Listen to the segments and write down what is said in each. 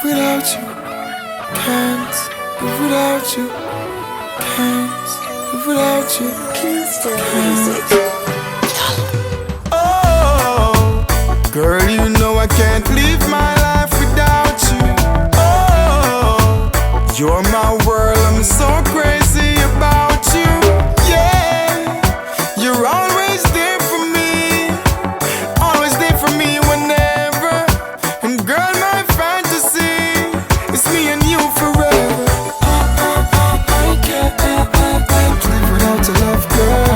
without you, can't live without you, can't live without you, can't. Oh, girl, you know I can't live my life without you. Oh, you're my world, I'm so crazy about you. Yeah, you're always there for me, always there for me whenever. And girl, my fantasy is me and you forever. I can't live without your love, girl.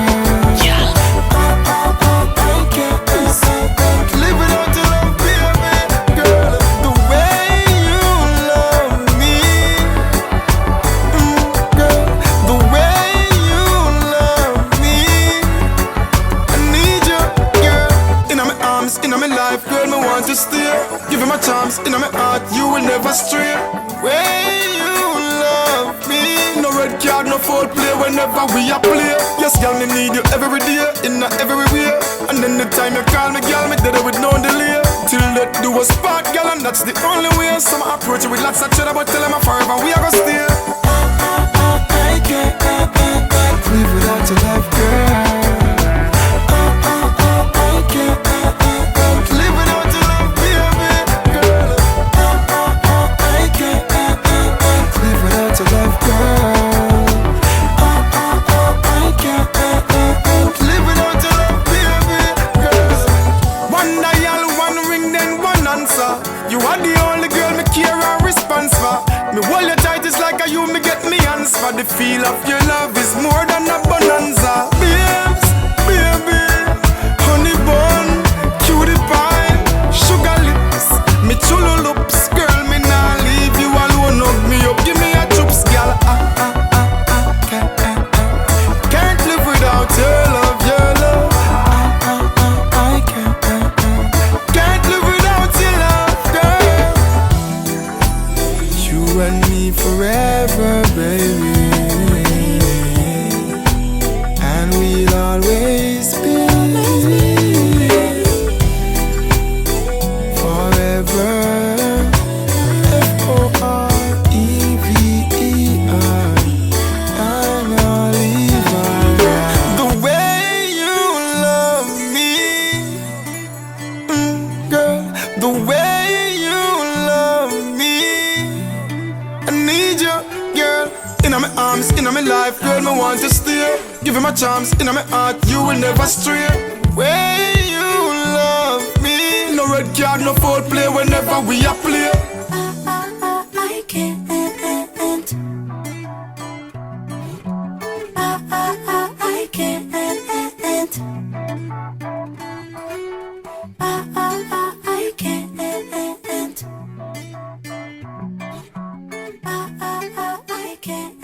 In my life, girl, me want to stay. Give you my charms, in my heart, you will never stray. Way you love me, no red card, no foul play whenever we a play. Yes, girl, me need you every day, in every way. And then the time you call me, girl, me dead with no delay. Till that do a spark, girl, and that's the only way. So I approach you with lots of cheddar, but tell them forever we are gonna stay. I can't live without your love, girl. You are the only girl me care and response for. Me hold you tight, it's like a you me get me hands for. The feel of your love is more than a bonanza. Babes, baby, honey bun, cutie pie, sugar lips, me chulo loops. Girl, me nah leave you alone, hug me up, give me a chups, girl. Can't live without your love, your love. I can't live without your love. You and me forever, baby, and we'll always be forever. Forever, and I'll leave her. The way you love me, girl, the way you love me. I need you, girl, in my arms, in my life, girl, me want to stay. Give you my charms, in my heart, you will never stray. Way you love me, no red card, no foul play whenever we a play. I can't. I can't. I can't. I can't.